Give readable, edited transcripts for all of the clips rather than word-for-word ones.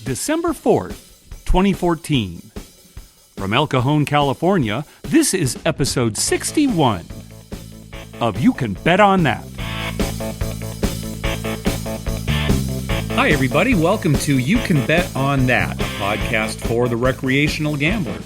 December 4th, 2014. From El Cajon, California, this is episode 61 of You Can Bet on That. Hi, everybody. Welcome to You Can Bet on That, a podcast for the recreational gambler.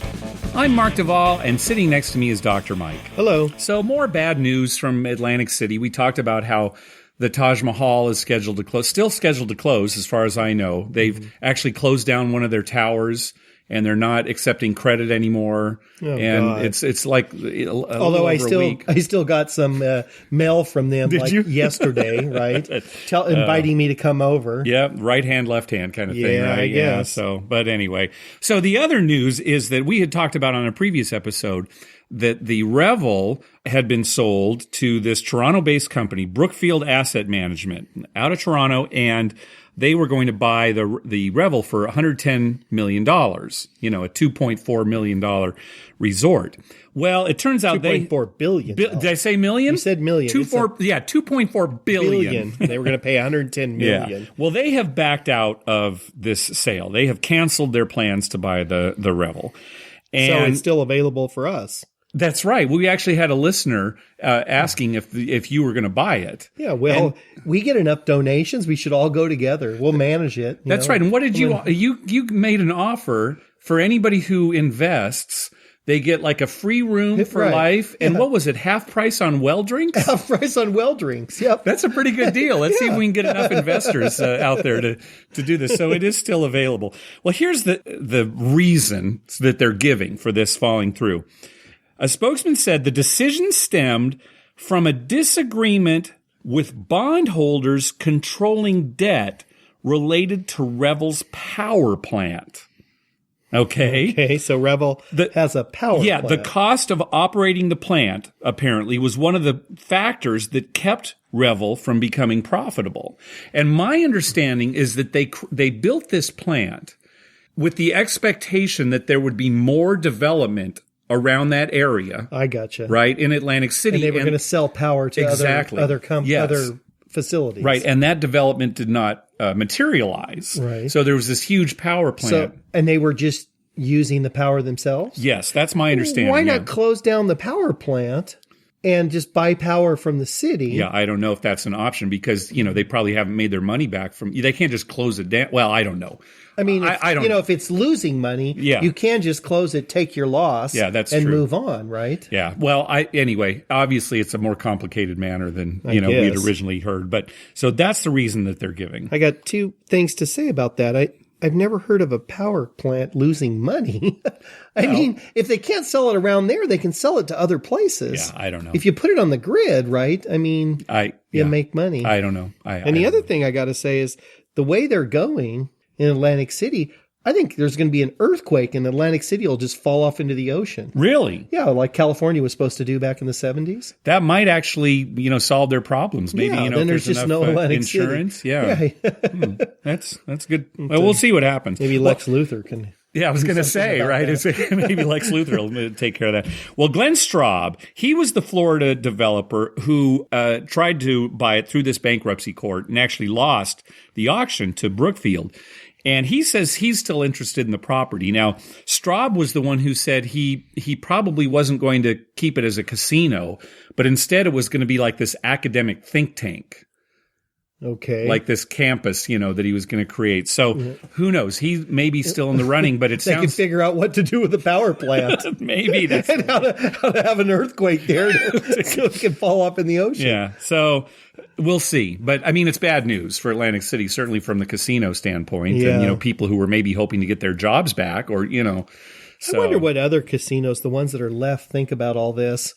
I'm Mark Duvall, and sitting next to me is Dr. Mike. Hello. So, more bad news from Atlantic City. We talked about how the Taj Mahal is scheduled to close, still scheduled to close, as far as I know. They've actually closed down one of their towers, and they're not accepting credit anymore. Oh, and God. it's like Although I still got some mail from them yesterday, right? Inviting me to come over. Yeah, right hand, left hand kind of thing, right? I guess. So, but anyway. So the other news is that we had talked about on a previous episode that the Revel had been sold to this Toronto-based company, Brookfield Asset Management, out of Toronto, and they were going to buy the Revel for $110 million, a $2.4 million resort. Well, it turns out $2.4 billion. Did I say million? You said million. $2.4 billion. They were going to pay $110 million. Yeah. Well, they have backed out of this sale. They have canceled their plans to buy the Revel. And so it's still available for us. That's right. We actually had a listener asking if you were going to buy it. Yeah, well, we get enough donations. We should all go together. We'll manage it. That's right. And what did you made an offer for anybody who invests? They get like a free room for life. And what was it? Half price on well drinks? Half price on well drinks. Yep. That's a pretty good deal. Let's see if we can get enough investors out there to do this. So it is still available. Well, here's the reason that they're giving for this falling through. A spokesman said the decision stemmed from a disagreement with bondholders controlling debt related to Revel's power plant. Okay, so Revel has a power plant. Yeah, the cost of operating the plant, apparently, was one of the factors that kept Revel from becoming profitable. And my understanding is that they built this plant with the expectation that there would be more development around that area. I gotcha. Right, in Atlantic City. And they were going to sell power to other facilities. Right, and that development did not materialize. Right. So there was this huge power plant. And they were just using the power themselves? Yes, that's my understanding. Why not close down the power plant and just buy power from the city? Yeah, I don't know if that's an option because, they probably haven't made their money back they can't just close it down. Well, I don't know. I mean, I don't know. If it's losing money, you can just close it, take your loss, that's and true. Move on, right? Yeah. Well, anyway, obviously it's a more complicated manner than, we had originally heard. But so that's the reason that they're giving. I got two things to say about that. I've never heard of a power plant losing money. I mean, if they can't sell it around there, they can sell it to other places. Yeah, I don't know. If you put it on the grid, right? I mean, you make money. I don't know. The other thing I got to say is the way they're going in Atlantic City, I think there's going to be an earthquake and Atlantic City will just fall off into the ocean. Really? Yeah, like California was supposed to do back in the 70s. That might actually, solve their problems. Maybe, then there's just no Atlantic insurance. City. Yeah. That's good. Well, we'll see what happens. Maybe Lex Luthor can. Yeah, I was going to say, right? Maybe Lex Luthor will take care of that. Well, Glenn Straub, he was the Florida developer who tried to buy it through this bankruptcy court and actually lost the auction to Brookfield. And he says he's still interested in the property. Now, Straub was the one who said he probably wasn't going to keep it as a casino, but instead it was going to be like this academic think tank. Okay. Like this campus, that he was going to create. So who knows? He may be still in the running, but they can figure out what to do with the power plant. Maybe that's and how to have an earthquake there so it can fall off in the ocean. Yeah. So we'll see. But I mean, it's bad news for Atlantic City, certainly from the casino standpoint. Yeah. And, people who were maybe hoping to get their jobs back or, So. I wonder what other casinos, the ones that are left, think about all this.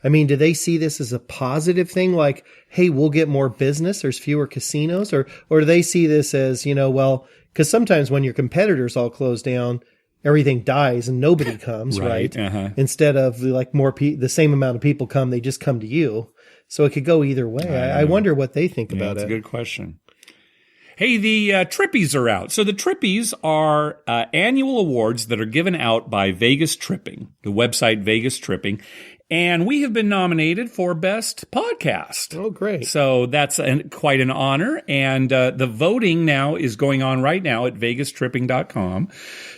I mean, do they see this as a positive thing? Like, hey, we'll get more business. There's fewer casinos. Or do they see this as, because sometimes when your competitors all close down, everything dies and nobody comes, right? Uh-huh. Instead of like the same amount of people come, they just come to you. So it could go either way. I wonder what they think about it. That's a good question. Hey, the Trippies are out. So the Trippies are annual awards that are given out by Vegas Tripping, the website Vegas Tripping. And we have been nominated for Best Podcast. Oh, great. So that's quite an honor. And the voting now is going on right now at vegastripping.com.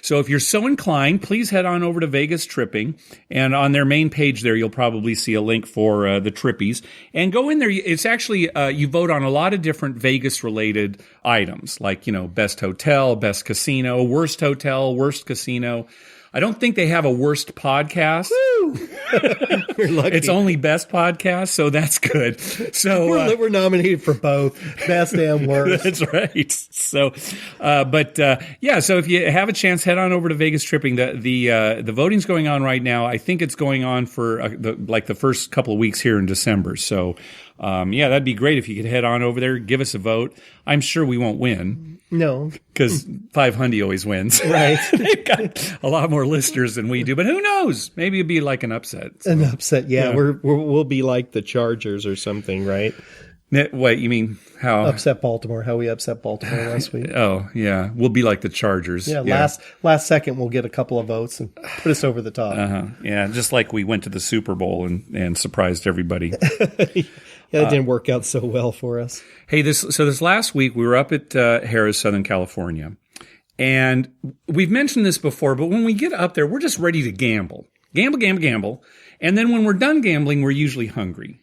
So if you're so inclined, please head on over to Vegas Tripping. And on their main page there, you'll probably see a link for the Trippies. And go in there. It's actually, you vote on a lot of different Vegas-related items, like, best hotel, best casino, worst hotel, worst casino. I don't think they have a worst podcast. Woo! We're lucky. It's only best podcast, so that's good. So we're nominated for both, best and worst. That's right. So, so if you have a chance, head on over to Vegas Tripping. The voting's going on right now. I think it's going on for the first couple of weeks here in December. So, that'd be great if you could head on over there, give us a vote. I'm sure we won't win. No. Because 500 always wins. Right. They've got a lot more listeners than we do, but who knows? Maybe it'd be like an upset. So. An upset, yeah. We'll be like the Chargers or something, right? What, you mean how? Upset Baltimore, how we upset Baltimore last week. Oh, yeah. We'll be like the Chargers. Yeah, last second we'll get a couple of votes and put us over the top. Uh-huh. Yeah, just like we went to the Super Bowl and surprised everybody. Yeah, it didn't work out so well for us. Hey, this last week we were up at Harrah's, Southern California. And we've mentioned this before, but when we get up there, we're just ready to gamble. Gamble. And then when we're done gambling, we're usually hungry.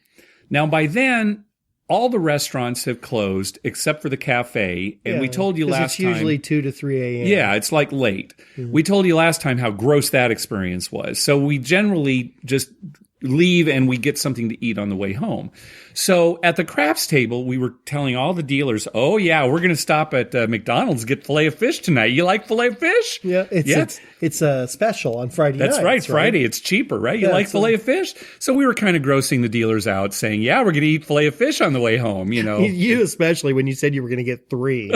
Now, by then, all the restaurants have closed except for the cafe. And we told you last time. It's usually 2 to 3 a.m. Yeah, it's like late. Mm-hmm. We told you last time how gross that experience was. So we generally just leave and we get something to eat on the way home. So at the craps table, we were telling all the dealers, oh, yeah, we're going to stop at McDonald's, get Filet-o-Fish tonight. You like Filet-o-Fish? Yeah, it's a special on Friday nights. That's right. Friday, it's cheaper, right? You like Filet-o-Fish? So we were kind of grossing the dealers out saying, yeah, we're going to eat Filet-o-Fish on the way home, You especially when you said you were going to get 3.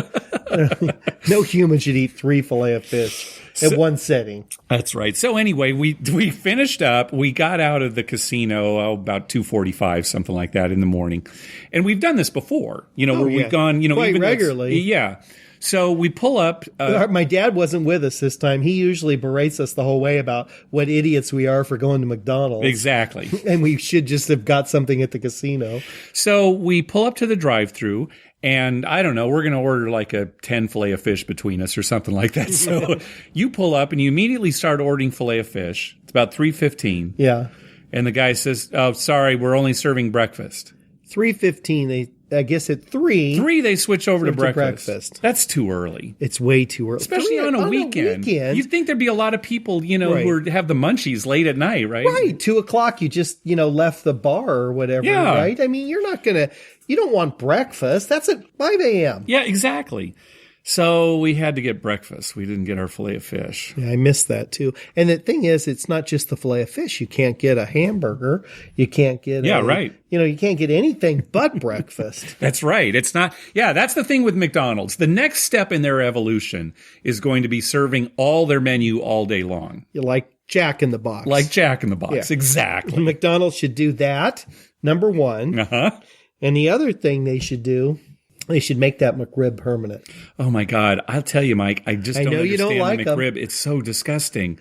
No human should eat 3 Filet-o-Fish at one setting. That's right. So anyway, we finished up. We got out of the casino about 2:45, something like that in the morning. And we've done this before, where we've gone, quite even regularly. Yeah. So we pull up. My dad wasn't with us this time. He usually berates us the whole way about what idiots we are for going to McDonald's. Exactly. And we should just have got something at the casino. So we pull up to the drive-thru. And I don't know, we're going to order like a 10 Filet-o-Fish between us or something like that. So you pull up and you immediately start ordering Filet-o-Fish. It's about 3:15. Yeah. And the guy says, oh, sorry, we're only serving breakfast. 3:15. I guess at 3. 3, they switch over to breakfast. That's too early. It's way too early. Especially on a weekend. You'd think there'd be a lot of people, who have the munchies late at night, right? Right. 2 o'clock, you just, left the bar or whatever, right? I mean, you don't want breakfast. That's at 5 a.m. Yeah, exactly. So we had to get breakfast. We didn't get our Filet-o-Fish. Yeah, I missed that too. And the thing is, it's not just the Filet-o-Fish. You can't get a hamburger. You can't get right. You can't get anything but breakfast. That's right. It's not. Yeah, that's the thing with McDonald's. The next step in their evolution is going to be serving all their menu all day long. You like Jack in the Box. Like Jack in the Box. Yeah. Exactly. McDonald's should do that, number 1. Uh-huh. And the other thing they should do, they should make that McRib permanent. Oh, my God. I'll tell you, Mike, I just don't understand you don't like the McRib. It's so disgusting.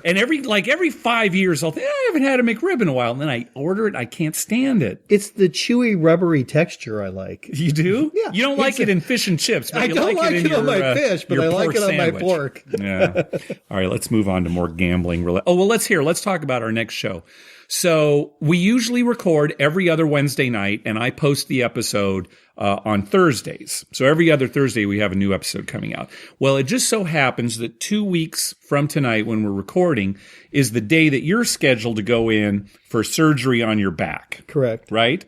And every 5 years, I'll think, I haven't had a McRib in a while. And then I order it. I can't stand it. It's the chewy, rubbery texture I like. You do? Yeah. You don't like it in fish and chips, but I you don't like it on my fish, but I like it on my pork. Yeah. All right, let's move on to more gambling. Let's talk about our next show. So we usually record every other Wednesday night, and I post the episode on Thursdays. So every other Thursday, we have a new episode coming out. Well, it just so happens that 2 weeks from tonight when we're recording is the day that you're scheduled to go in for surgery on your back. Correct. Right?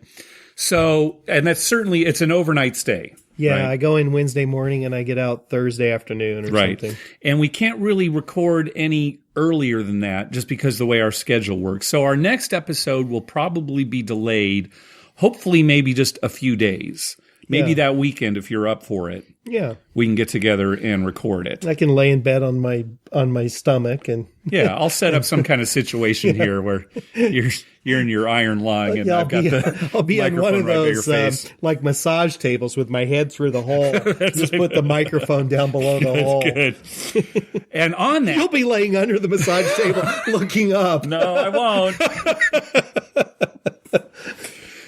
So, and it's an overnight stay. Yeah, right? I go in Wednesday morning and I get out Thursday afternoon or something. And we can't really record any earlier than that just because of the way our schedule works. So our next episode will probably be delayed, hopefully maybe just a few days. Maybe that weekend if you're up for it. Yeah. We can get together and record it. I can lay in bed on my stomach and I'll set up some kind of situation here where you're in your iron lung and I've got I'll be on one of those like massage tables with my head through the hole. Just put the microphone down below the hole. Good. And on that, you'll be laying under the massage table looking up. No, I won't.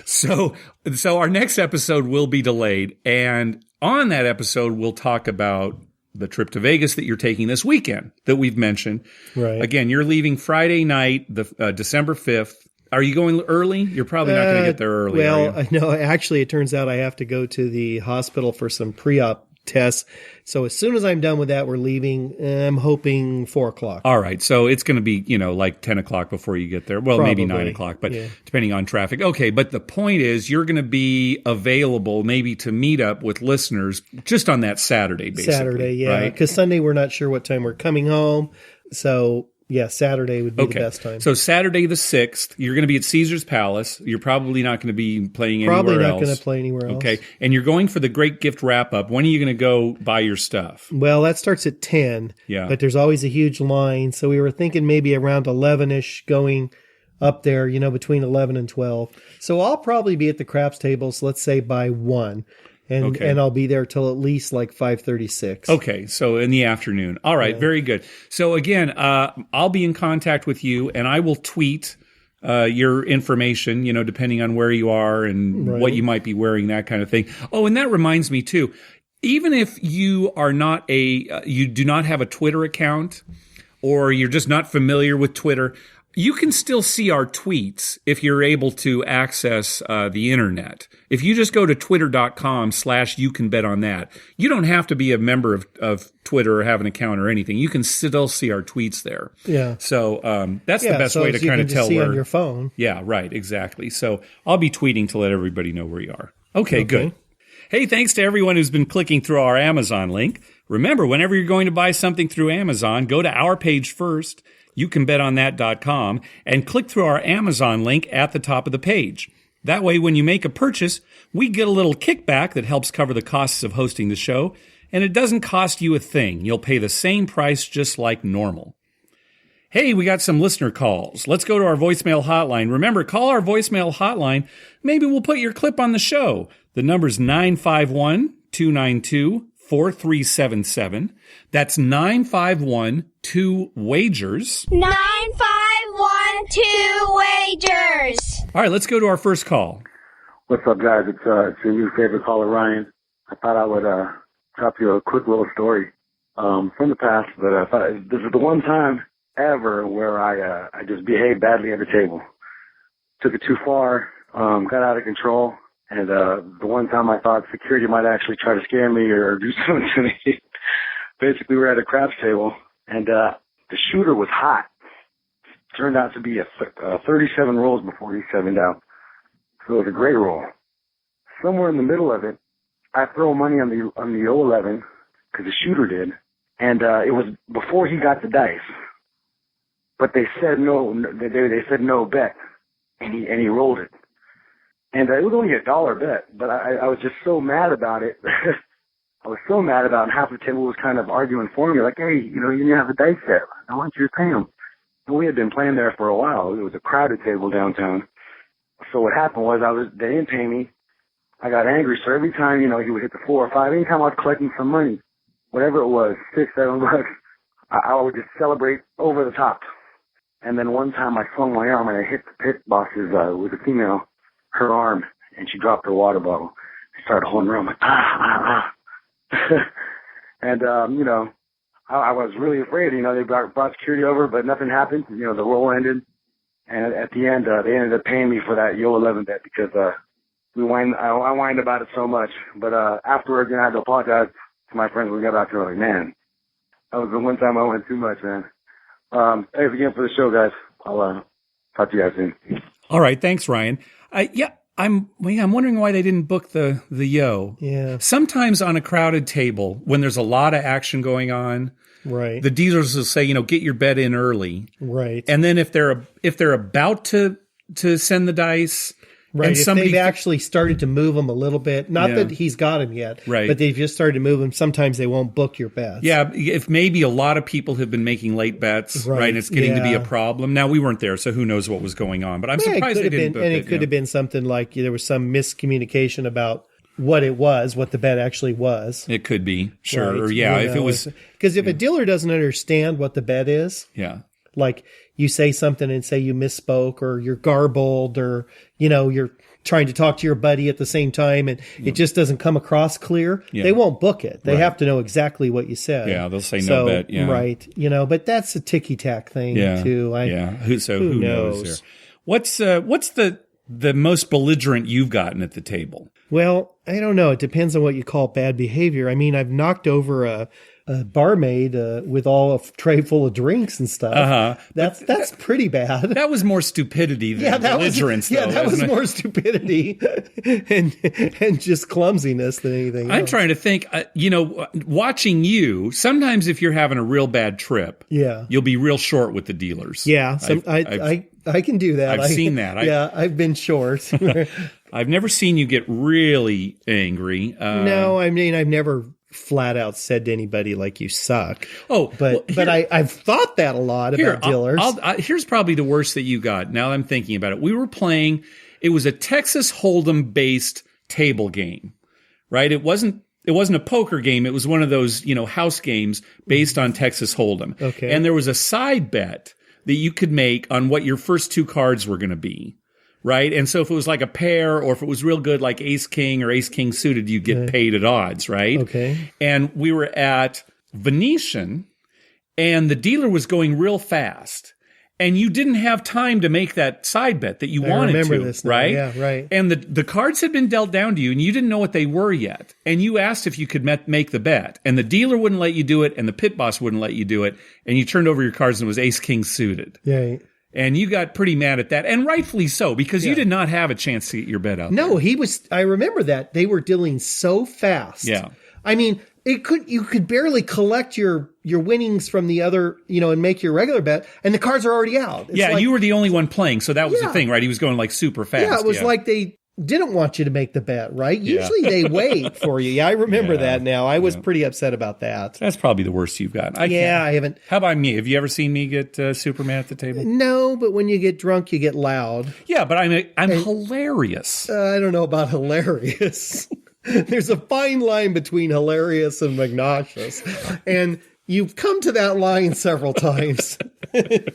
So our next episode will be delayed. And on that episode, we'll talk about the trip to Vegas that you're taking this weekend that we've mentioned. Right. Again, you're leaving Friday night, December 5th. Are you going early? You're probably not going to get there early. Well, no, actually, it turns out I have to go to the hospital for some pre-op tests. So as soon as I'm done with that, we're leaving. I'm hoping 4:00. All right. So it's going to be, like 10 o'clock before you get there. Well, Probably. maybe 9 o'clock, but depending on traffic. Okay. But the point is you're going to be available maybe to meet up with listeners just on that Saturday, basically. Saturday, yeah. Right? Because Sunday, we're not sure what time we're coming home. So yeah, Saturday would be the best time. So Saturday the 6th, you're going to be at Caesar's Palace. You're probably not going to be playing anywhere else. Probably not going to play anywhere else. Okay. And you're going for the Great Gift Wrap-Up. When are you going to go buy your stuff? Well, that starts at 10. Yeah. But there's always a huge line. So we were thinking maybe around 11-ish going up there, between 11 and 12. So I'll probably be at the craps tables, let's say by 1. And I'll be there till at least like 5:36. Okay, so in the afternoon. All right, very good. So again, I'll be in contact with you, and I will tweet your information, depending on where you are and what you might be wearing, that kind of thing. Oh, and that reminds me too, even if you are not you do not have a Twitter account, or you're just not familiar with Twitter, you can still see our tweets if you're able to access the internet. If you just go to twitter.com/youcanbetonThat, you don't have to be a member of Twitter or have an account or anything. You can still see our tweets there. Yeah. So that's the best way to kind of tell see where. On your phone. Yeah, right, exactly. So I'll be tweeting to let everybody know where you are. Okay, good. Hey, thanks to everyone who's been clicking through our Amazon link. Remember, whenever you're going to buy something through Amazon, go to our page first, youcanbetonThat.com, and click through our Amazon link at the top of the page. That way, when you make a purchase, we get a little kickback that helps cover the costs of hosting the show, and it doesn't cost you a thing. You'll pay the same price just like normal. Hey, we got some listener calls. Let's go to our voicemail hotline. Remember, call our voicemail hotline. Maybe we'll put your clip on the show. The number's 951-292-4377. That's 951-2-WAGERS. 951-2-WAGERS. All right, let's go to our first call. What's up, guys? It's your new favorite caller, Ryan. I thought I would drop you a quick little story from the past, but I thought this is the one time ever where I just behaved badly at the table. Took it too far, got out of control, and the one time I thought security might actually try to scare me or do something to me. Basically, we were at a craps table, and the shooter was hot. Turned out to be 37 rolls before he 7'd out. So it was a great roll. Somewhere in the middle of it, I throw money on the 011 because the shooter did, and it was before he got the dice. But they said no. They said no bet, and he rolled it. And it was only $1 bet, but I was just so mad about it. I was so mad about it, and half the table was kind of arguing for me, like, hey, you didn't have the dice set. I want you to pay him. And we had been playing there for a while. It was a crowded table downtown. So what happened was they didn't pay me. I got angry. So every time, he would hit the 4 or 5, anytime I was collecting some money, whatever it was, $6, $7, I would just celebrate over the top. And then one time I swung my arm and I hit the pit boss's, with a female, her arm, and she dropped her water bottle. She started holding her arm like, And, I was really afraid. They brought security over, but nothing happened. The roll ended. And at the end, they ended up paying me for that Yo 11 bet because I whined about it so much. But afterwards, I had to apologize to my friends when we got back to it. Like, man, that was the one time I went too much, man. Thanks again for the show, guys. I'll talk to you guys soon. All right, thanks, Ryan. I'm wondering why they didn't book the yo. Yeah. Sometimes on a crowded table, when there's a lot of action going on, right, the dealers will say, get your bet in early, right, and then if they're about to send the dice. Right, and if they've actually started to move them a little bit, not that he's got him yet, right, but they've just started to move him, sometimes they won't book your bets. Yeah, if maybe a lot of people have been making late bets, right, and it's getting to be a problem. Now, we weren't there, so who knows what was going on, but I'm surprised they didn't book it. And it could have been something like there was some miscommunication about what it was, what the bet actually was. It could be, sure. Right. Or if it was... Because if a dealer doesn't understand what the bet is... Yeah. like you say something and say you misspoke or you're garbled or, you're trying to talk to your buddy at the same time and it just doesn't come across clear, they won't book it. They have to know exactly what you said. Yeah, they'll say no bet. Yeah. Right. But that's a ticky-tack thing too. Who knows here? What's the most belligerent you've gotten at the table? Well, I don't know. It depends on what you call bad behavior. I mean, I've knocked over a barmaid with all a tray full of drinks and stuff. That's pretty bad. That was more stupidity than belligerence, though. That was more stupidity and just clumsiness than anything else. I'm trying to think, watching you, sometimes if you're having a real bad trip, you'll be real short with the dealers. Yeah, I can do that. I've seen that. I've been short. I've never seen you get really angry. No, I mean, I've never flat out said to anybody like you suck. But I've thought that a lot about dealers. Here's probably the worst that you got. Now that I'm thinking about it. We were playing, it was a Texas Hold'em based table game, right? It wasn't a poker game. It was one of those, house games based on Texas Hold'em. Okay. And there was a side bet that you could make on what your first two cards were going to be. Right. And so if it was like a pair or if it was real good, like ace king or ace king suited, you get paid at odds. Right. Okay. And we were at Venetian and the dealer was going real fast and you didn't have time to make that side bet that you wanted to. I remember this now. Right. Yeah. Right. And the cards had been dealt down to you and you didn't know what they were yet. And you asked if you could make the bet and the dealer wouldn't let you do it and the pit boss wouldn't let you do it. And you turned over your cards and it was ace king suited. Yeah. And you got pretty mad at that, and rightfully so, because you did not have a chance to get your bet out. No, I remember that. They were dealing so fast. Yeah. I mean, you could barely collect your winnings from the other, and make your regular bet, and the cards are already out. It's like, you were the only one playing, so that was the thing, right? He was going like super fast. Yeah, it was like they didn't want you to make the bet, right? Usually they wait for you. Yeah, I remember that now. I was pretty upset about that. That's probably the worst you've got. I haven't. How about me? Have you ever seen me get super mad at the table? No, but when you get drunk, you get loud. Yeah, but I'm hilarious. I don't know about hilarious. There's a fine line between hilarious and obnoxious. And you've come to that line several times. But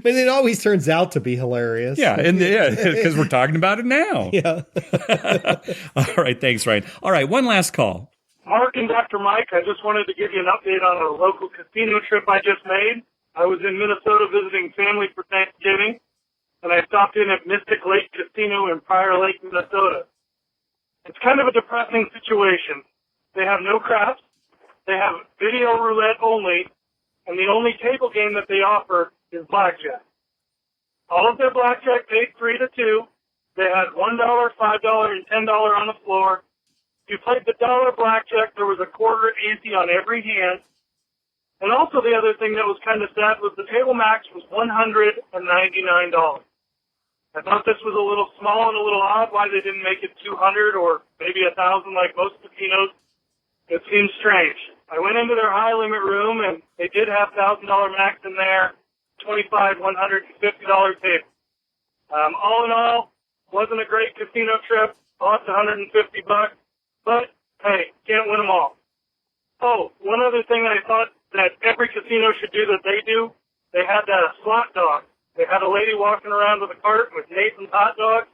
it always turns out to be hilarious. Yeah, because we're talking about it now. Yeah. All right, thanks, Ryan. All right, one last call. Mark and Dr. Mike, I just wanted to give you an update on a local casino trip I just made. I was in Minnesota visiting family for Thanksgiving, and I stopped in at Mystic Lake Casino in Prior Lake, Minnesota. It's kind of a depressing situation. They have no craps. They have video roulette only, and the only table game that they offer is Blackjack. All of their Blackjack paid 3 to 2. They had $1, $5, and $10 on the floor. If you played the dollar Blackjack, there was a quarter ante on every hand. And also the other thing that was kind of sad was the table max was $199. I thought this was a little small and a little odd why they didn't make it 200 or maybe 1,000 like most casinos. It seems strange. I went into their high limit room and they did have $1,000 max in there, $25, $150 table. All in all, wasn't a great casino trip. Lost $150, but hey, can't win them all. Oh, one other thing I thought that every casino should do that they do, they had a slot dog. They had a lady walking around with a cart with Nathan's hot dogs,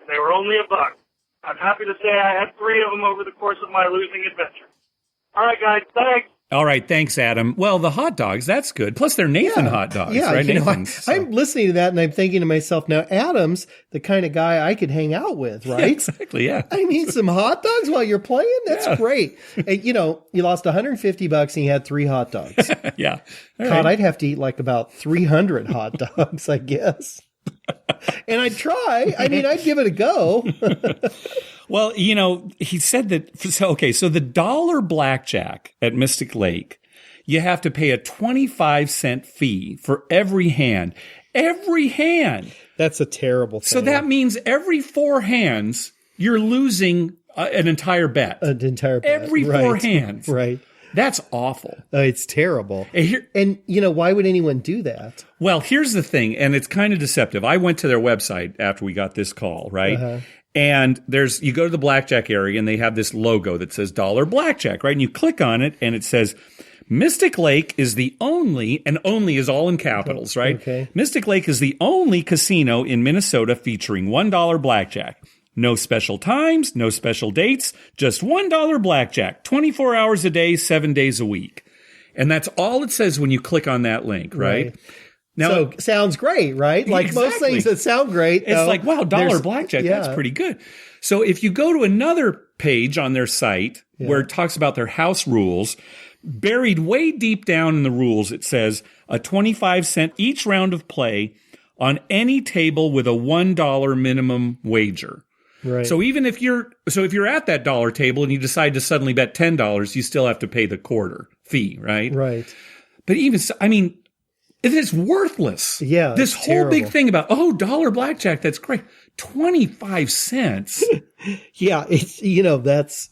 and they were only $1. I'm happy to say I had 3 of them over the course of my losing adventure. All right, guys, thanks. All right, thanks, Adam. Well, the hot dogs, that's good. Plus, they're Nathan hot dogs, right? I'm listening to that and I'm thinking to myself, now, Adam's the kind of guy I could hang out with, right? Yeah, exactly, yeah. I mean, some hot dogs while you're playing? That's great. And, you lost $150 and you had 3 hot dogs. Yeah. All God, I'd have to eat like about 300 hot dogs, I guess. And I'd try. I mean, I'd give it a go. Well, he said that, so the dollar blackjack at Mystic Lake, you have to pay a 25-cent fee for every hand. Every hand. That's a terrible thing. So that means every 4 hands, you're losing an entire bet. An entire bet. Every 4 hands. Right. That's awful. It's terrible. And why would anyone do that? Well, here's the thing, and it's kind of deceptive. I went to their website after we got this call, right? Uh-huh. And you go to the blackjack area, and they have this logo that says dollar blackjack, right? And you click on it, and it says, Mystic Lake is the only, and only is all in capitals, right? Okay. Mystic Lake is the only casino in Minnesota featuring $1 blackjack. No special times, no special dates, just $1 blackjack, 24 hours a day, 7 days a week. And that's all it says when you click on that link, right? Now, so sounds great, right? Like most Exactly. things that sound great. It's like, wow, $1 blackjack, yeah. that's pretty good. So if you go to another page on their site where it talks about their house rules, buried way deep down in the rules, it says a 25-cent each round of play on any table with a $1 minimum wager. Right. So even if you're at that dollar table and you decide to suddenly bet $10, you still have to pay the quarter fee, right? Right. But even so, I mean, it is worthless. Yeah. This it's whole terrible. big thing about, $1 blackjack, that's great. 25 cents. Yeah, it's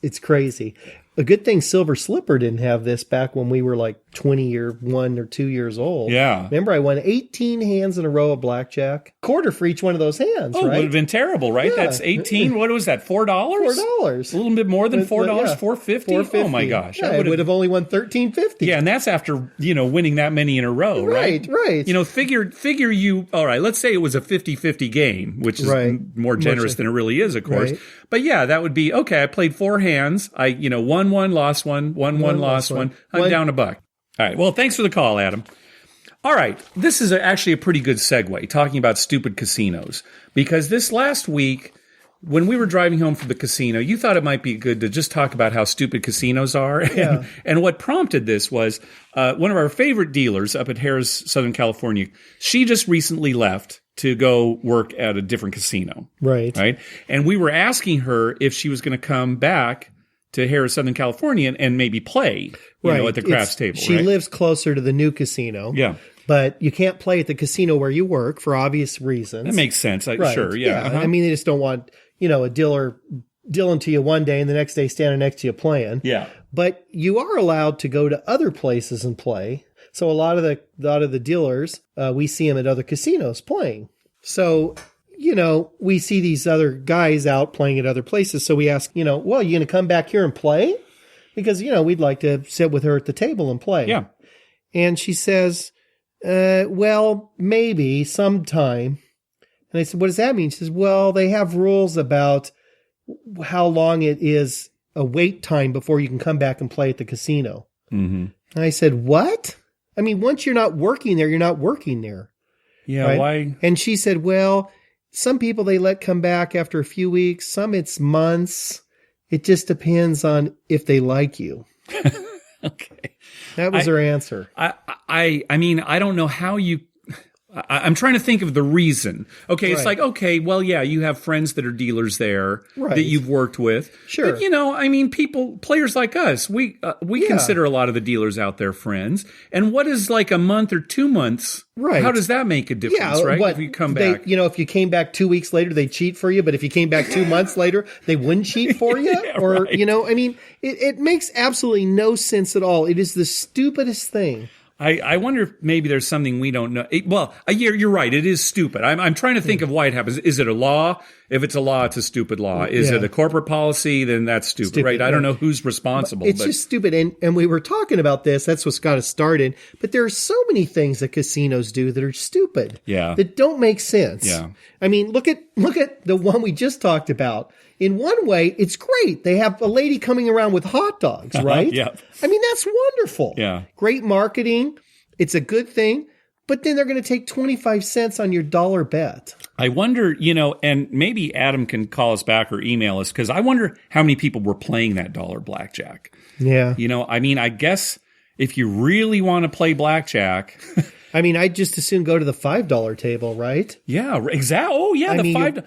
it's crazy. A good thing Silver Slipper didn't have this back when we were like 1 or 2 years old. Yeah. Remember, I won 18 hands in a row of blackjack. Quarter for each one of those hands, Oh, it right? would have been terrible, right? Yeah. That's 18. What was that? $4? $4. A little bit more than $4, Yeah. $4.50. Oh my gosh. Yeah, I would have only won $13.50. Yeah, and that's after, winning that many in a row, right? Right. Figure you, all right, let's say it was a 50-50 game, which is Right. more generous than it really is, of course. Right. But yeah, that would be, okay, I played 4 hands. I, won one, lost one, won one, lost one. I'm down $1. All right, well, thanks for the call, Adam. All right, this is actually a pretty good segue, talking about stupid casinos, because this last week, when we were driving home from the casino, you thought it might be good to just talk about how stupid casinos are. Yeah. And what prompted this was one of our favorite dealers up at Harrah's, Southern California. She just recently left to go work at a different casino. Right. Right. And we were asking her if she was going to come back to Harrah's, Southern California and maybe play, at the craps table. She right? lives closer to the new casino. Yeah. But you can't play at the casino where you work for obvious reasons. That makes sense. Right. Sure. Yeah. Uh-huh. I mean, they just don't want, a dealer dealing to you one day and the next day standing next to you playing. Yeah. But you are allowed to go to other places and play. So a lot of the dealers, we see them at other casinos playing. So, we see these other guys out playing at other places. So we ask, well, you going to come back here and play? Because, we'd like to sit with her at the table and play. Yeah. And she says, well, maybe sometime. And I said, what does that mean? She says, well, they have rules about how long it is a wait time before you can come back and play at the casino. Mm-hmm. And I said, what? I mean, once you're not working there, you're not working there. Yeah. Right? Why? And she said, well, some people they let come back after a few weeks. Some it's months. It just depends on if they like you. Okay. That was her answer. I mean, I don't know how you. I'm trying to think of the reason. Okay, it's Right. like, okay, well, yeah, you have friends that are dealers there Right. that you've worked with. Sure. But, I mean, players like us, we consider a lot of the dealers out there friends. And what is like a month or 2 months? Right. How does that make a difference, right? What, if you come back. if you came back 2 weeks later, they cheat for you. But if you came back 2 months later, they wouldn't cheat for you. Yeah, or, right. I mean, it makes absolutely no sense at all. It is the stupidest thing. I wonder if maybe there's something we don't know. You're right. It is stupid. I'm trying to think of why it happens. Is it a law? If it's a law, it's a stupid law. Is it a corporate policy? Then that's stupid, right? I don't know who's responsible. It's just stupid. And we were talking about this. That's what's got us started. But there are so many things that casinos do that are stupid. Yeah. That don't make sense. Yeah. I mean, look at the one we just talked about. In one way, it's great. They have a lady coming around with hot dogs, right? Yeah. I mean, that's wonderful. Yeah. Great marketing. It's a good thing. But then they're going to take 25 cents on your dollar bet. I wonder, and maybe Adam can call us back or email us, because I wonder how many people were playing that dollar blackjack. Yeah. I mean, I guess if you really want to play blackjack. I mean, I'd just as soon go to the $5 table, right? Yeah, exactly. Oh, yeah,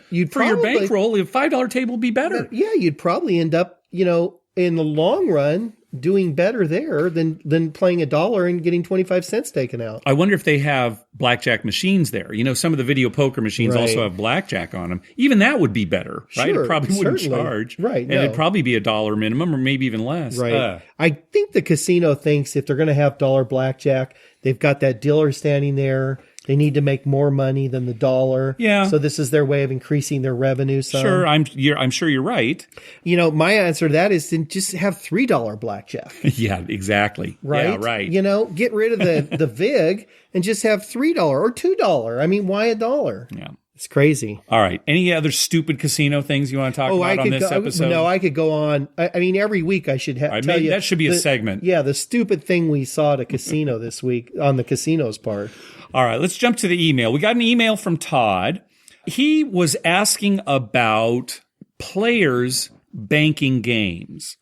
you'd for your probably- bankroll, the $5 table would be better. Yeah, you'd probably end up, in the long run, doing better there than playing $1 and getting 25 cents taken out. I wonder if they have blackjack machines there. Some of the video poker machines Right. also have blackjack on them. Even that would be better, right? Sure, it probably wouldn't certainly. charge. Right, And no. it'd probably be $1 minimum or maybe even less. Right. I think the casino thinks if they're going to have dollar blackjack, they've got that dealer standing there. They need to make more money than the dollar. Yeah. So this is their way of increasing their revenue some. Sure, I'm sure you're right. My answer to that is to just have $3 blackjack. Yeah, exactly. Right? Yeah, right. Get rid of the VIG and just have $3 or $2. I mean, why $1? Yeah. It's crazy. All right. Any other stupid casino things you want to talk about on this episode? No, I could go on. I mean, every week I should tell you. That should be a segment. Yeah, the stupid thing we saw at a casino this week on the casino's part. All right, let's jump to the email. We got an email from Todd. He was asking about players banking games.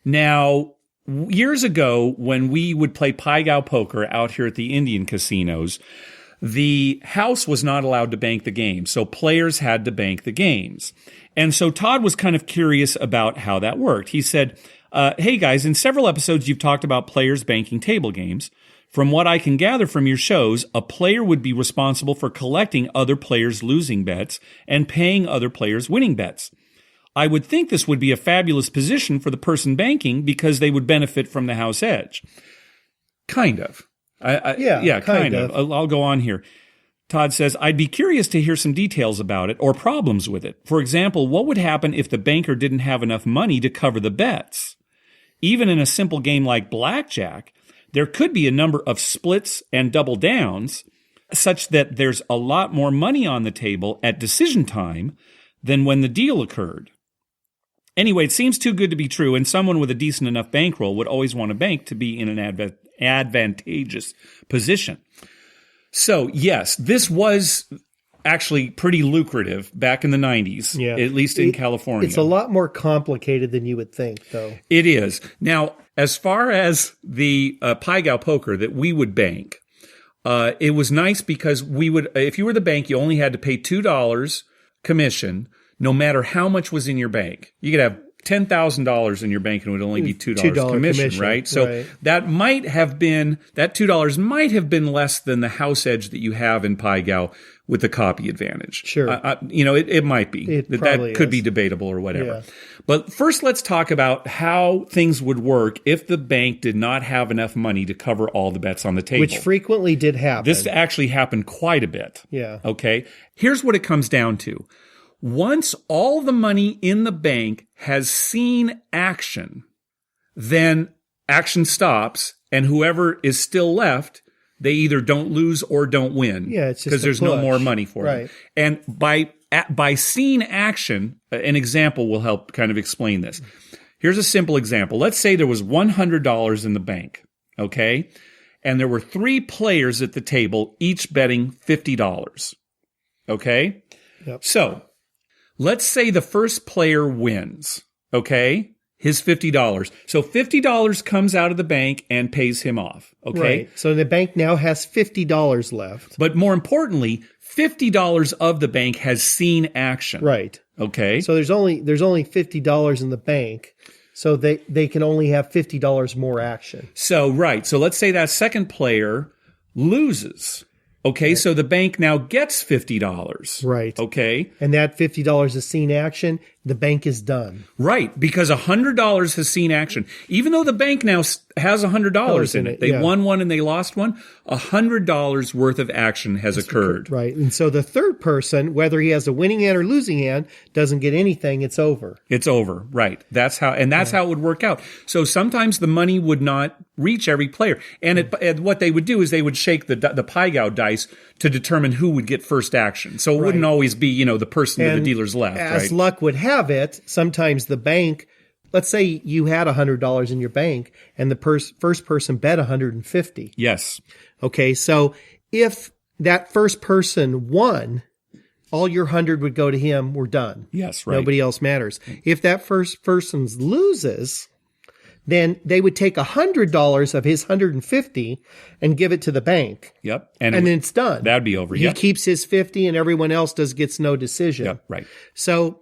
Now, years ago, when we would play Pai Gow poker out here at the Indian casinos, the house was not allowed to bank the game, so players had to bank the games. And so Todd was kind of curious about how that worked. He said, hey guys, in several episodes you've talked about players banking table games. From what I can gather from your shows, a player would be responsible for collecting other players' losing bets and paying other players' winning bets. I would think this would be a fabulous position for the person banking because they would benefit from the house edge. Kind of. Kind of. I'll go on here. Todd says, I'd be curious to hear some details about it or problems with it. For example, what would happen if the banker didn't have enough money to cover the bets? Even in a simple game like Blackjack, there could be a number of splits and double downs such that there's a lot more money on the table at decision time than when the deal occurred. Anyway, it seems too good to be true, and someone with a decent enough bankroll would always want a bank to be in an advantageous position. So, yes, this was actually pretty lucrative back in the 90s, at least in California. It's a lot more complicated than you would think, though. It is. Now, as far as the Pai Gow poker that we would bank, it was nice because we would, if you were the bank, you only had to pay $2 commission, no matter how much was in your bank. You could have $10,000 in your bank and it would only be $2 commission, right? So that might have been, that $2 might have been less than the house edge that you have in Pai Gow with the copy advantage. Sure. It might be. That could be debatable or whatever. Yeah. But first, let's talk about how things would work if the bank did not have enough money to cover all the bets on the table. Which frequently did happen. This actually happened quite a bit. Yeah. Okay. Here's what it comes down to. Once all the money in the bank has seen action, then action stops, and whoever is still left, they either don't lose or don't win. Yeah, it's just because there's no more money for them. And by seeing action, an example will help kind of explain this. Here's a simple example. Let's say there was $100 in the bank, okay? And there were 3 players at the table, each betting $50, okay? Yep. So let's say the first player wins, okay? His $50. So $50 comes out of the bank and pays him off, okay? Right. So the bank now has $50 left. But more importantly, $50 of the bank has seen action. Right. Okay. So there's only $50 in the bank. So they can only have $50 more action. So, right. So let's say that second player loses. Okay, right. So the bank now gets $50. Right. Okay. And that $50 is seen action. The bank is done. Right, because $100 has seen action. Even though the bank now has $100 in it. They won one and they lost one. $100 worth of action has occurred. Right. And so the third person, whether he has a winning hand or losing hand, doesn't get anything. It's over. It's over. Right. That's how it would work out. So sometimes the money would not reach every player. And what they would do is they would shake the Pai Gow dice to determine who would get first action. So it wouldn't always be, the person to the dealer's left. As luck would have it, sometimes the bank, let's say you had $100 in your bank and the first person bet $150. Yes. Okay, so if that first person won, all your 100 would go to him. We're done. Yes, right. Nobody else matters. If that first person loses, then they would take $100 of his 150 and give it to the bank. Yep. And then it's done. That'd be over. He keeps his 50 and everyone else gets no decision. Yep, right. So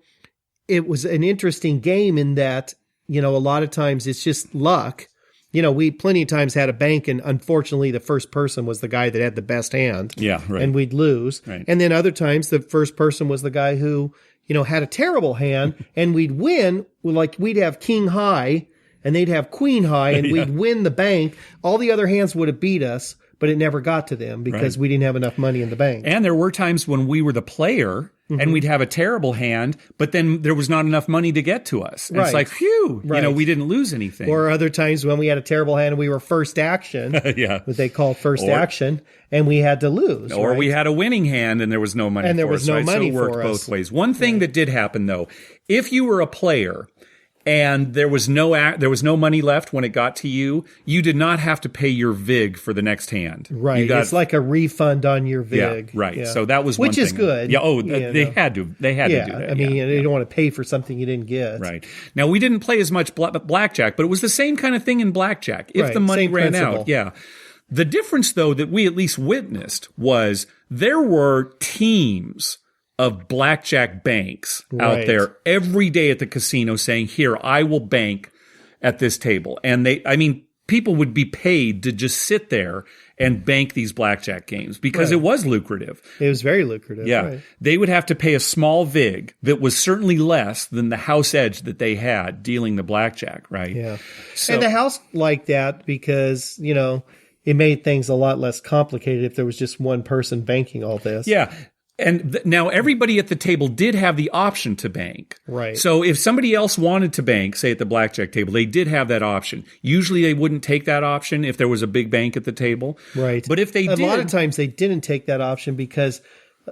it was an interesting game in that, a lot of times it's just luck. We plenty of times had a bank and unfortunately the first person was the guy that had the best hand. Yeah, right. And we'd lose. Right. And then other times the first person was the guy who, had a terrible hand and we'd win. Like we'd have king high and they'd have queen high and we'd win the bank. All the other hands would have beat us, but it never got to them because we didn't have enough money in the bank. And there were times when we were the player and we'd have a terrible hand, but then there was not enough money to get to us. And it's like, phew, we didn't lose anything. Or other times when we had a terrible hand and we were first action, what they call first action, and we had to lose. Or we had a winning hand and there was no money and there for was us. no right? money so it worked for both us. ways. One thing that did happen, though, if you were a player and there was no money left when it got to you, you did not have to pay your VIG for the next hand. Right. It's like a refund on your VIG. Yeah, right. Yeah. So that was one Which thing. is good. Yeah. Oh, they had to. They had to do that. I mean, you don't want to pay for something you didn't get. Right. Now, we didn't play as much blackjack, but it was the same kind of thing in blackjack. If the money ran out. Yeah. The difference, though, that we at least witnessed was there were teams of blackjack banks out there every day at the casino saying, here, I will bank at this table. And people would be paid to just sit there and bank these blackjack games because it was lucrative. It was very lucrative. Yeah. Right. They would have to pay a small VIG that was certainly less than the house edge that they had dealing the blackjack, right? Yeah. So, and the house liked that because, it made things a lot less complicated if there was just one person banking all this. Yeah. And now everybody at the table did have the option to bank. Right. So if somebody else wanted to bank, say at the blackjack table, they did have that option. Usually they wouldn't take that option if there was a big bank at the table. Right. But if they did. A lot of times they didn't take that option because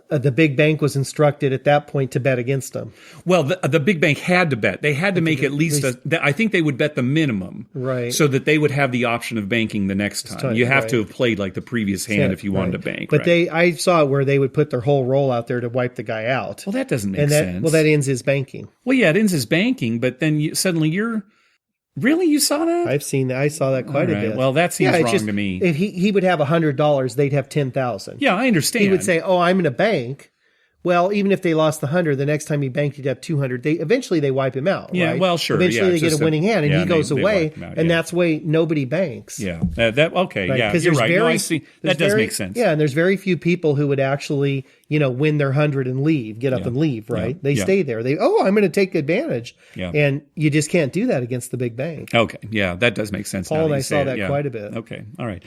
the big bank was instructed at that point to bet against them. Well, the big bank had to bet. They had to make at least I think they would bet the minimum. Right. So that they would have the option of banking the next time. You have to have played like the previous hand if you wanted to bank. But I saw it where they would put their whole roll out there to wipe the guy out. Well, that doesn't make sense. Well, that ends his banking. Well, yeah, it ends his banking, but then suddenly you're... Really? You saw that? I've seen that. I saw that quite a bit. Well, that seems wrong to me. If he would have $100, they'd have 10,000. Yeah, I understand. He would say, "Oh, I'm in a bank." Well, even if they lost the 100, the next time he banked, he'd have 200. Eventually they wipe him out. Yeah, right? well, sure. Eventually they get a winning hand, and he goes away, and that's why nobody banks. Yeah, okay, right? Yeah, you're right. I see. That does make sense. Yeah, and there's very few people who would actually, win their 100 and leave, get up and leave. Right? They stay there. I'm going to take advantage. Yeah, and you just can't do that against the big bank. Okay, yeah, that does make sense. Paul and I saw that quite a bit. Okay, all right.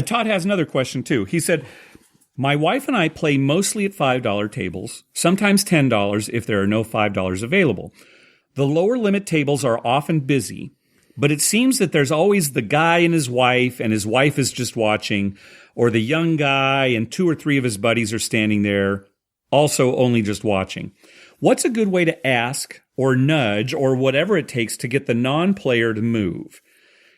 Todd has another question too. He said, my wife and I play mostly at $5 tables, sometimes $10 if there are no $5 available. The lower limit tables are often busy, but it seems that there's always the guy and his wife is just watching, or the young guy and 2 or 3 of his buddies are standing there, also only just watching. What's a good way to ask or nudge or whatever it takes to get the non-player to move?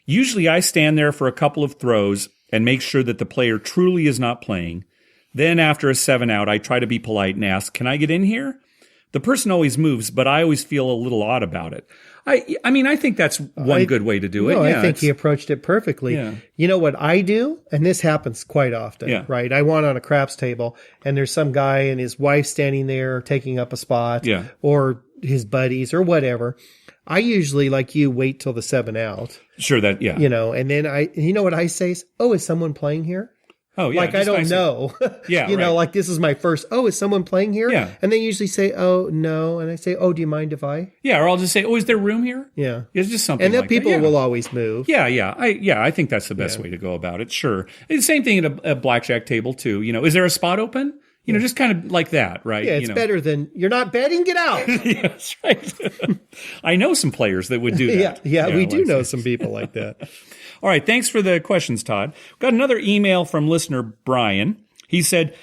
Usually I stand there for a couple of throws and make sure that the player truly is not playing. Then after a 7 out, I try to be polite and ask, can I get in here? The person always moves, but I always feel a little odd about it. I think that's one good way to do it. No, I think he approached it perfectly. Yeah. You know what I do? And this happens quite often, right? I went on a craps table and there's some guy and his wife standing there taking up a spot or his buddies or whatever. I usually, like you, wait till the 7 out. Sure, and then you know what I say? Is someone playing here? Oh, yeah. Like, I don't know. Yeah. Like this is my first, is someone playing here? Yeah. And they usually say, oh, no. And I say, oh, do you mind if I? Yeah. Or I'll just say, is there room here? Yeah. It's just something and then like people that. will always move. Yeah. I think that's the best way to go about it. Sure. It's the same thing at a blackjack table, too. Is there a spot open? Just kind of like that, right? Yeah, it's better than, you're not betting, get out. Yeah, that's right. I know some players that would do that. Yeah, we do know some people like that. All right, thanks for the questions, Todd. Got another email from listener Brian. He said,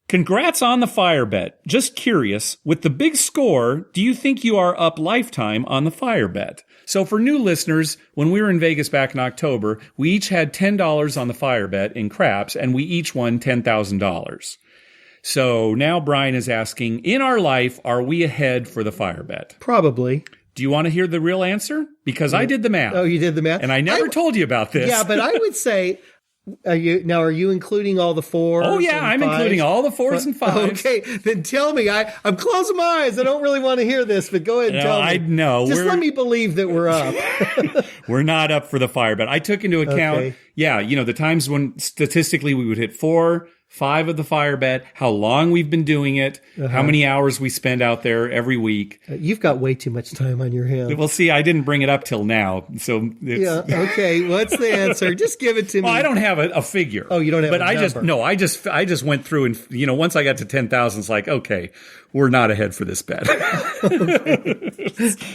congrats on the fire bet. Just curious, with the big score, do you think you are up lifetime on the fire bet? So for new listeners, when we were in Vegas back in October, we each had $10 on the fire bet in craps, and we each won $10,000. So now Brian is asking, in our life, are we ahead for the fire bet? Probably. Do you want to hear the real answer? Because I did the math. Oh, you did the math? And I never told you about this. Yeah, but I would say, are you including all the 4s? Oh, yeah, I'm including all the 4s and 5s. Okay, then tell me. I'm closing my eyes. I don't really want to hear this, but go ahead and tell me. I know. Just let me believe that we're up. We're not up for the fire bet. I took into account, the times when statistically we would hit 4, 5 of the fire bet, how long we've been doing it, how many hours we spend out there every week. You've got way too much time on your hands. Well, see, I didn't bring it up till now, so it's, okay. What's the answer? Just give it to me. well, I don't have a figure. Oh, you don't have but a number. I just went through and once I got to 10,000, it's like, okay, we're not ahead for this bet.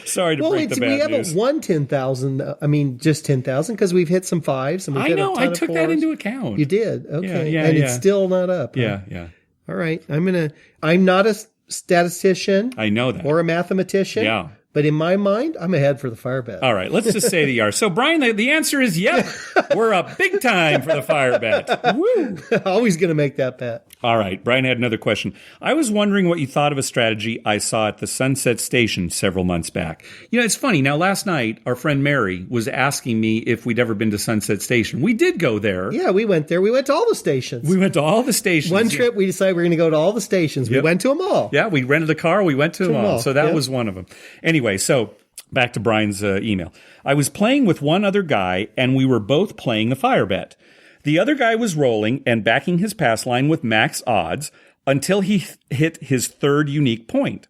Sorry to break the bad we news. haven't won 10,000. I mean, just 10,000 because we've hit some 5s. And we've I hit know. a ton I of took 4s. that into account. You did. Okay. Yeah, and yeah. it's still not up. Huh? Yeah. All right. I'm not a statistician. I know that. Or a mathematician. Yeah. But in my mind, I'm ahead for the fire bet. All right, let's just say that you are. So, Brian, the answer is yep. We're up big time for the fire bet. Woo! Always going to make that bet. All right, Brian had another question. I was wondering what you thought of a strategy I saw at the Sunset Station several months back. It's funny. Now, last night, our friend Mary was asking me if we'd ever been to Sunset Station. We did go there. Yeah, we went there. We went to all the stations. We went to all the stations. One trip, we decided we were going to go to all the stations. Yep. We went to them all. Yeah, we rented a car. We went to them all. So that Yep. was one of them. Anyway, so back to Brian's email. I was playing with one other guy, and we were both playing the fire bet. The other guy was rolling and backing his pass line with max odds until he hit his 3rd unique point.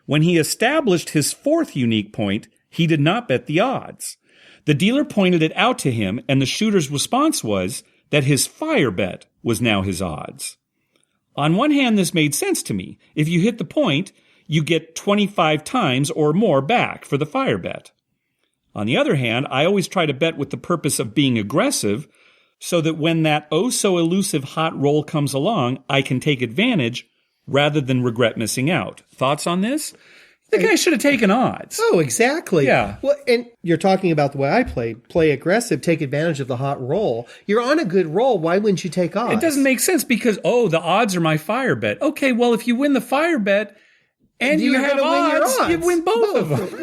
When he established his 4th unique point, he did not bet the odds. The dealer pointed it out to him, and the shooter's response was that his fire bet was now his odds. On one hand, this made sense to me. If you hit the point, you get 25 times or more back for the fire bet. On the other hand, I always try to bet with the purpose of being aggressive so that when that oh-so-elusive hot roll comes along, I can take advantage rather than regret missing out. Thoughts on this? I think I should have taken odds. Oh, exactly. Yeah. Well, and you're talking about the way I played. Play aggressive, take advantage of the hot roll. You're on a good roll. Why wouldn't you take odds? It doesn't make sense because, the odds are my fire bet. Okay, well, if you win the fire bet and you have odds, you win both of them.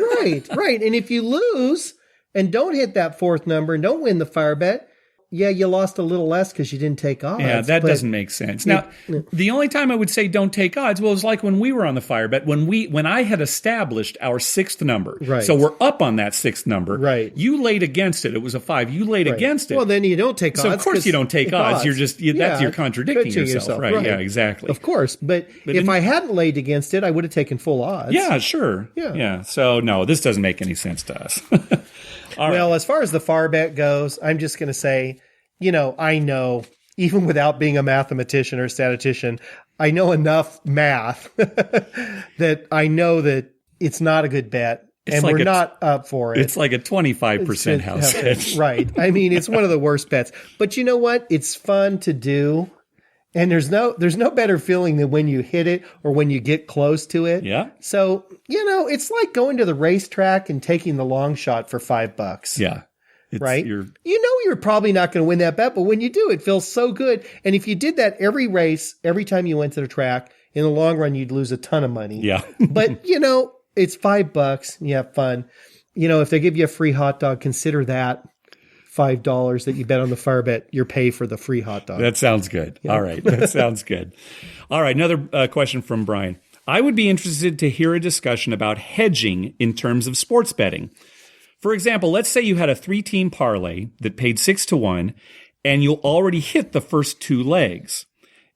Right. And if you lose and don't hit that 4th number and don't win the fire bet, yeah, you lost a little less because you didn't take odds. Yeah, that doesn't make sense. Now, the only time I would say don't take odds, well, it was like when we were on the fire bet, when I had established our 6th number. Right. So we're up on that 6th number. Right. You laid against it. It was a 5. You laid against it. Well, then you don't take odds. So of course you don't take odds. You're just you're contradicting yourself. Right. Yeah, exactly. Of course. But if I hadn't laid against it, I would have taken full odds. Yeah, sure. Yeah. So no, this doesn't make any sense to us. Well, as far as the fire bet goes, I'm just going to say, I know, even without being a mathematician or statistician, I know enough math that I know that it's not a good bet, and like we're not up for it. It's like a 25% house hedge. Right. I mean, it's one of the worst bets. But you know what? It's fun to do. And there's no better feeling than when you hit it or when you get close to it. Yeah. So, it's like going to the racetrack and taking the long shot for $5. Yeah. Right? You're probably not going to win that bet, but when you do, it feels so good. And if you did that every race, every time you went to the track, in the long run, you'd lose a ton of money. Yeah. But, it's $5. You have fun. If they give you a free hot dog, consider that $5 that you bet on the fire bet, your pay for the free hot dog. That sounds good. Yeah. All right. That sounds good. All right. Another question from Brian. I would be interested to hear a discussion about hedging in terms of sports betting. For example, let's say you had a 3-team parlay that paid 6-1 and you'll already hit the first 2 legs.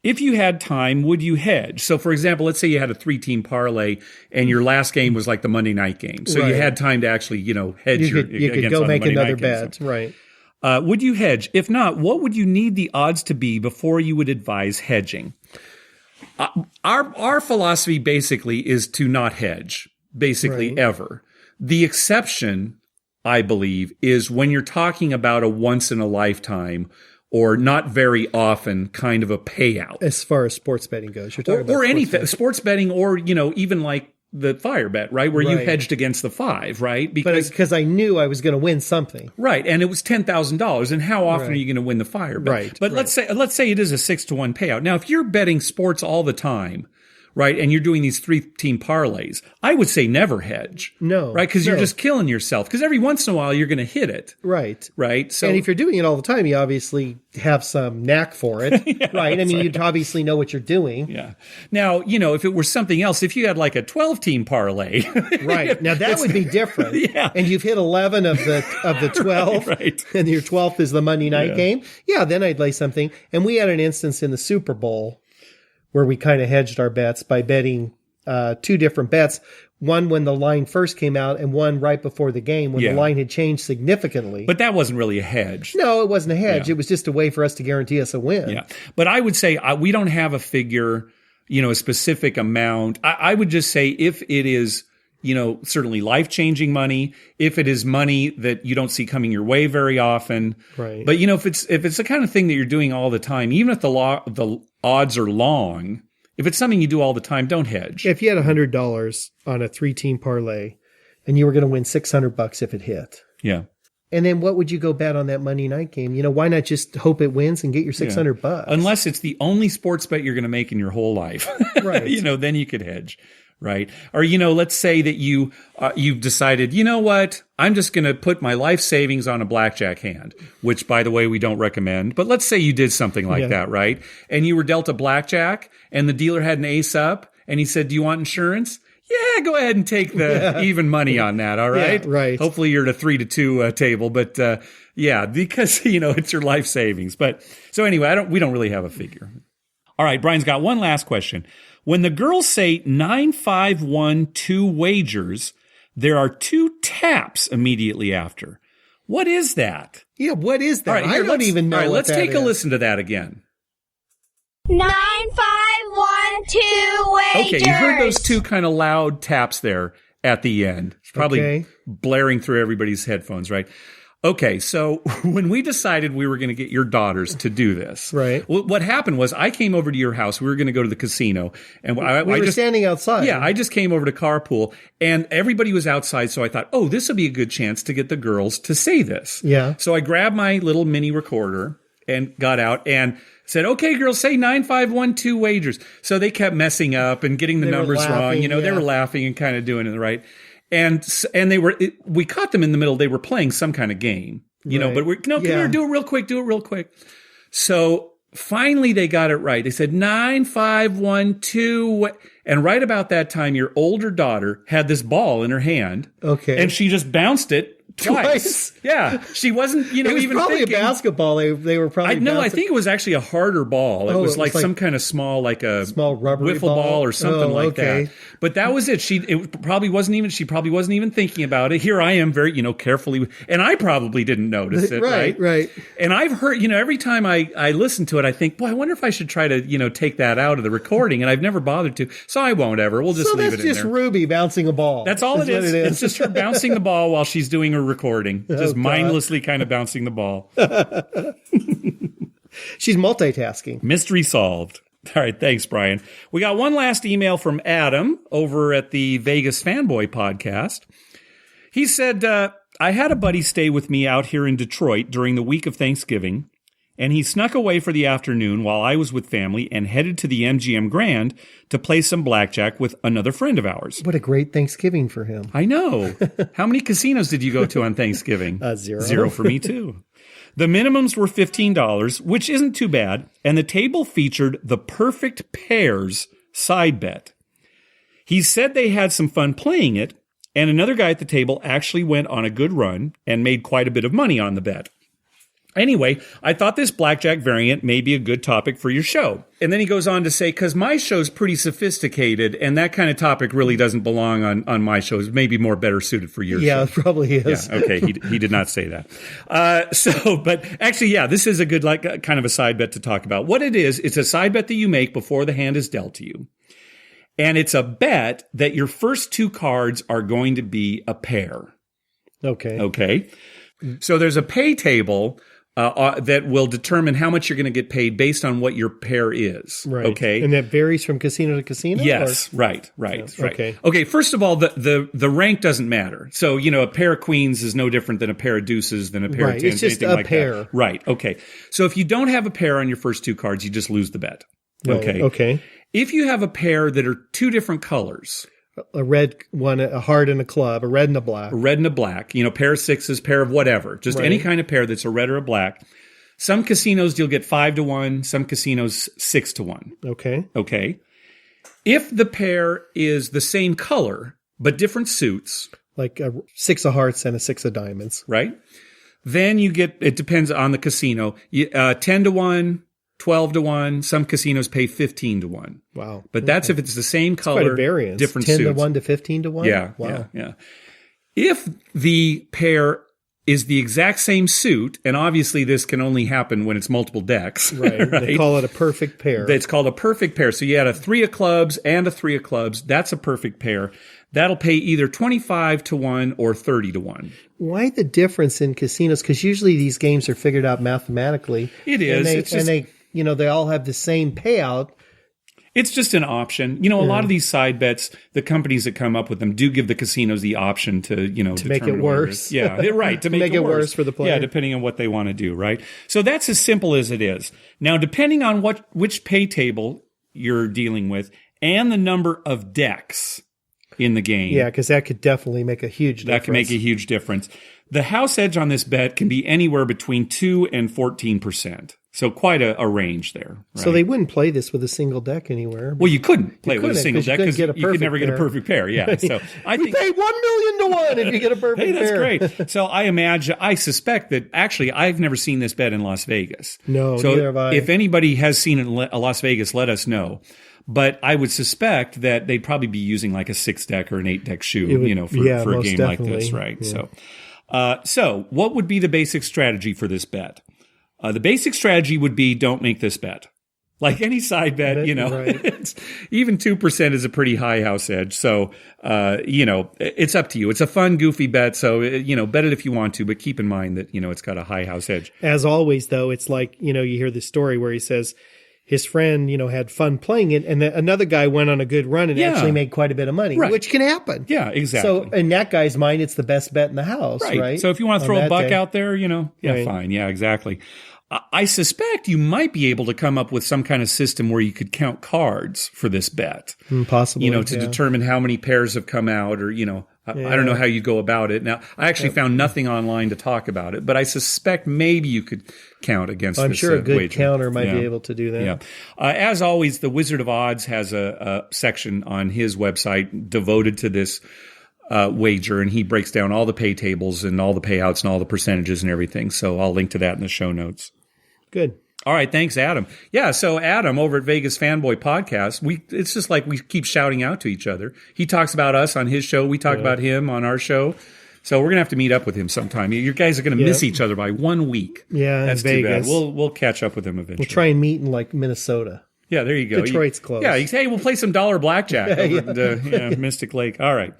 If you had time, would you hedge? So, for example, let's say you had a 3-team parlay and your last game was like the Monday night game. So you had time to actually, hedge you could go make another bet. Right. Would you hedge? If not, what would you need the odds to be before you would advise hedging? Our philosophy basically is to not hedge, ever. The exception, I believe, is when you're talking about a once in a lifetime or not very often kind of a payout. As far as sports betting goes, you're talking about or anything, sports betting, or even like the fire bet, right? Where you hedged against the 5, right? Because I knew I was going to win something. Right. And it was $10,000. And how often are you going to win the fire bet? Right. But let's say it is a 6-1 payout. Now, if you're betting sports all the time, right? And you're doing these 3-team parlays. I would say never hedge. No. Right? Because no. you're just killing yourself. Because every once in a while you're going to hit it. Right. Right? So, and if you're doing it all the time, you obviously have some knack for it. Right? I mean, you'd obviously know what you're doing. Yeah. Now, if it were something else, if you had like a 12-team parlay. Right. Now that would be different. Yeah. And you've hit 11 of the 12. Right. And your 12th is the Monday night game. Yeah, then I'd lay something. And we had an instance in the Super Bowl where we kind of hedged our bets by betting 2 different bets. One when the line first came out and one right before the game when the line had changed significantly. But that wasn't really a hedge. No, it wasn't a hedge. Yeah. It was just a way for us to guarantee us a win. Yeah. But I would say we don't have a figure, a specific amount. I would just say if it is, certainly life-changing money, if it is money that you don't see coming your way very often. Right. But, if it's the kind of thing that you're doing all the time, even if the odds are long, if it's something you do all the time, don't hedge. If you had $100 on a 3-team parlay and you were going to win $600 if it hit. Yeah. And then what would you go bet on that Monday night game? Why not just hope it wins and get your $600? Unless it's the only sports bet you're going to make in your whole life. Right. Then you could hedge. Right. Or, let's say that you've decided, you know what? I'm just going to put my life savings on a blackjack hand, which, by the way, we don't recommend. But let's say you did something like that, right? And you were dealt a blackjack and the dealer had an ace up and he said, do you want insurance? Yeah, go ahead and take the even money on that. All right. Yeah, right. Hopefully you're at a 3-2 table. But, because, it's your life savings. But so anyway, we don't really have a figure. All right. Brian's got one last question. When the girls say 9, 5, 1, 2 wagers, there are 2 taps immediately after. What is that? Yeah, what is that? All right, I don't even know. All right, what let's that take a is. listen to that again. 9, 5, 1, 2 wagers. Okay, you heard those 2 kind of loud taps there at the end. It's probably blaring through everybody's headphones, right? Okay, so when we decided we were going to get your daughters to do this, right? What happened was I came over to your house. We were going to go to the casino, and we were standing outside. Yeah, I just came over to carpool, and everybody was outside. So I thought, oh, this will be a good chance to get the girls to say this. Yeah. So I grabbed my little mini recorder and got out and said, okay, girls, say 9, 5, 1, 2 wagers. So they kept messing up and getting the numbers wrong. They were laughing and kind of doing it right. And we caught them in the middle. They were playing some kind of game, but come here, do it real quick. So finally they got it right. They said 9, 5, 1, 2. And right about that time, your older daughter had this ball in her hand. Okay. And she just bounced it twice. Yeah. She wasn't, it was even probably thinking. A basketball. They were probably I think it was actually a harder ball. It was like some kind of small, like a small rubbery wiffle ball or something like that. But that was it. She probably wasn't even thinking about it. Here I am very, carefully, and I probably didn't notice it. Right. And I've heard, every time I listen to it, I think, boy, I wonder if I should try to, take that out of the recording. And I've never bothered to. So I won't ever. We'll just leave it in there. That's just Ruby bouncing a ball. That's all it is. It's just her bouncing the ball while she's doing her recording. Just mindlessly kind of bouncing the ball. She's multitasking. Mystery solved. All right. Thanks, Brian. We got one last email from Adam over at the Vegas Fanboy podcast. He said, I had a buddy stay with me out here in Detroit during the week of Thanksgiving, and he snuck away for the afternoon while I was with family and headed to the MGM Grand to play some blackjack with another friend of ours. What a great Thanksgiving for him. I know. How many casinos did you go to on Thanksgiving? 0. 0 for me, too. The minimums were $15, which isn't too bad, and the table featured the perfect pairs side bet. He said they had some fun playing it, and another guy at the table actually went on a good run and made quite a bit of money on the bet. Anyway, I thought this blackjack variant may be a good topic for your show. And then he goes on to say, because my show's pretty sophisticated, and that kind of topic really doesn't belong on my show. It's maybe more better suited for your show. Yeah, it probably is. Yeah, okay, he did not say that. But actually, yeah, this is a good kind of a side bet to talk about. What it is, it's a side bet that you make before the hand is dealt to you. And it's a bet that your first 2 cards are going to be a pair. Okay. So there's a pay table that will determine how much you're going to get paid based on what your pair is. Right. Okay. And that varies from casino to casino? Yes. Or? Right. Okay. Okay. First of all, the rank doesn't matter. So, a pair of queens is no different than a pair of deuces than a pair of tens. It's just anything a like pair. That. Right. Okay. So if you don't have a pair on your first 2 cards, you just lose the bet. Right. Okay. If you have a pair that are two different colors, A red one, a heart and a club, a red and a black. a red and a black, pair of sixes, pair of whatever, just any kind of pair that's a red or a black. Some casinos you'll get 5-1, some casinos 6-1. Okay. If the pair is the same color but different suits, Like a 6 of hearts and a 6 of diamonds. right? Then you get, it depends on the casino, 10-1, 12-1. Some casinos pay 15-1. Wow. But that's if it's the same color, Quite a variance. different 10 suits. to 1 to 15 to 1? Yeah, Wow. yeah. If the pair is the exact same suit, and obviously this can only happen when it's multiple decks. Right. They call it a perfect pair. It's called a perfect pair. So you had a 3 of clubs and a 3 of clubs. That's a perfect pair. That'll pay either 25-1 or 30-1. Why the difference in casinos? Because usually these games are figured out mathematically. It is. And they all have the same payout. It's just an option. A lot of these side bets, the companies that come up with them do give the casinos the option to make it worse. Yeah, right. To make it worse for the player. Yeah, depending on what they want to do, right? So that's as simple as it is. Now, depending on which pay table you're dealing with and the number of decks in the game. Yeah, because that could definitely make a huge difference. That can make a huge difference. The house edge on this bet can be anywhere between 2 and 14%. So quite a range there. Right? So they wouldn't play this with a single deck anywhere. Well, you couldn't play it with a single deck because you could never get a pair. perfect pair. Yeah. So I We think pay $1 million to 1 if you get a perfect hey, that's pair. great. So I suspect that actually I've never seen this bet in Las Vegas. No, so neither have I. If anybody has seen it in Las Vegas, let us know. But I would suspect that they'd probably be using like a 6-deck or an 8-deck shoe, for a most game like this, right? Yeah. So what would be the basic strategy for this bet? The basic strategy would be don't make this bet. Like any side bet, Right. it's, even 2% is a pretty high house edge. So, it's up to you. It's a fun, goofy bet. So, bet it if you want to, but keep in mind that, it's got a high house edge. As always, though, it's like, you hear this story where he says his friend, had fun playing it, and another guy went on a good run and actually made quite a bit of money, Right. which can happen. Yeah, exactly. So in that guy's mind, it's the best bet in the house, right? So if you want to throw a buck out there, Right. fine. Yeah, exactly. I suspect you might be able to come up with some kind of system where you could count cards for this bet. Possibly. To determine how many pairs have come out or, I don't know how you go about it. Now, I actually found nothing online to talk about it, but I suspect maybe you could count against I'm this sure a good wager. counter might be able to do that. Yeah. As always, the Wizard of Odds has a section on his website devoted to this wager, and he breaks down all the pay tables and all the payouts and all the percentages and everything. So I'll link to that in the show notes. Good. All right. Thanks, Adam. Yeah. So Adam over at Vegas Fanboy Podcast, it's just like we keep shouting out to each other. He talks about us on his show. We talk about him on our show. So we're going to have to meet up with him sometime. You guys are going to miss each other by 1 week. Yeah. That's in Vegas. too bad. We'll catch up with him eventually. We'll try and meet in like Minnesota. Yeah, there you go. Detroit's close. Yeah, you say, hey, we'll play some dollar blackjack over at Mystic Lake. All right.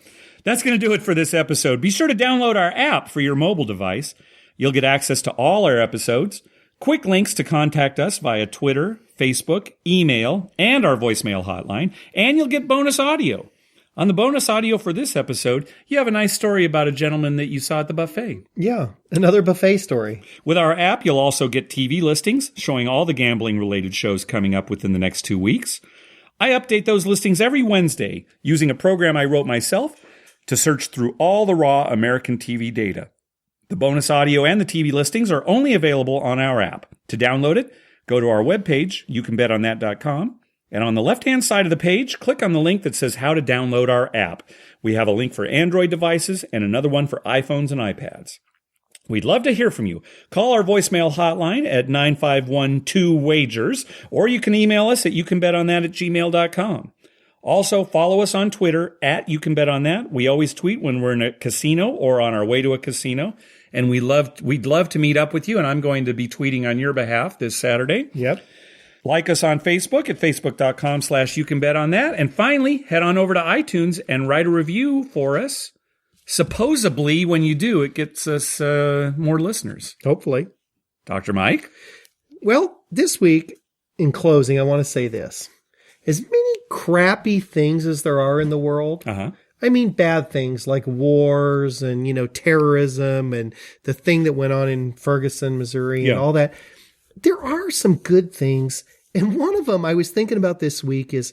That's going to do it for this episode. Be sure to download our app for your mobile device. You'll get access to all our episodes, quick links to contact us via Twitter, Facebook, email, and our voicemail hotline, and you'll get bonus audio. On the bonus audio for this episode, you have a nice story about a gentleman that you saw at the buffet. Yeah, another buffet story. With our app, you'll also get TV listings showing all the gambling-related shows coming up within the next 2 weeks. I update those listings every Wednesday using a program I wrote myself to search through all the raw American TV data. The bonus audio and the TV listings are only available on our app. To download it, go to our webpage, youcanbetonthat.com, and on the left-hand side of the page, click on the link that says how to download our app. We have a link for Android devices and another one for iPhones and iPads. We'd love to hear from you. Call our voicemail hotline at 951-2-WAGERS, or you can email us at youcanbetonThat@gmail.com. Also, follow us on Twitter at YouCanBetOnThat. We always tweet when we're in a casino or on our way to a casino. And we'd love to meet up with you, and I'm going to be tweeting on your behalf this Saturday. Yep. Like us on Facebook at facebook.com/YouCanBetOnThat. And finally, head on over to iTunes and write a review for us. Supposedly, when you do, it gets us more listeners. Hopefully. Dr. Mike? Well, this week, in closing, I want to say this. As many crappy things as there are in the world, I mean bad things like wars and, terrorism and the thing that went on in Ferguson, Missouri and all that. There are some good things, And one of them I was thinking about this week is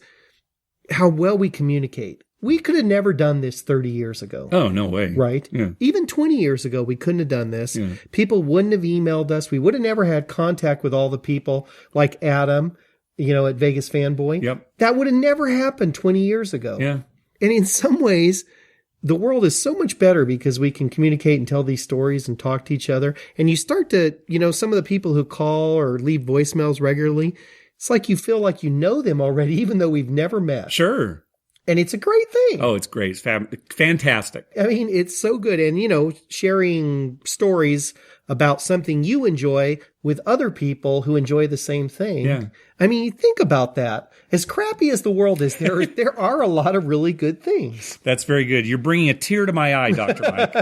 how well we communicate. We could have never done this 30 years ago. Oh, no way. Right? Yeah. Even 20 years ago, we couldn't have done this. Yeah. People wouldn't have emailed us. We would have never had contact with all the people like Adam, at Vegas Fanboy. Yep. That would have never happened 20 years ago. Yeah. And in some ways, the world is so much better because we can communicate and tell these stories and talk to each other. And you start to, some of the people who call or leave voicemails regularly, it's like you feel like you know them already, even though we've never met. Sure. And it's a great thing. Oh, it's great. It's fantastic. I mean, it's so good. And, sharing stories about something you enjoy with other people who enjoy the same thing. Yeah. I mean, think about that. As crappy as the world is, there are a lot of really good things. That's very good. You're bringing a tear to my eye, Dr. Mike.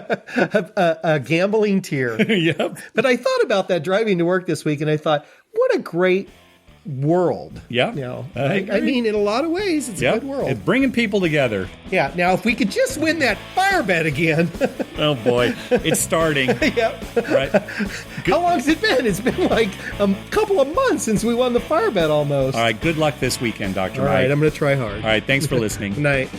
a gambling tear. Yep. But I thought about that driving to work this week, and I thought, what a great world. Yeah. I mean, in a lot of ways, it's a good world. It's bringing people together. Yeah. Now, if we could just win that fire bet again. Oh, boy. It's starting. Yep. Right. How long's it been? It's been like a couple of months since we won the fire bet almost. All right. Good luck this weekend, Dr. Mike. All right. I'm going to try hard. All right. Thanks for listening. Good night.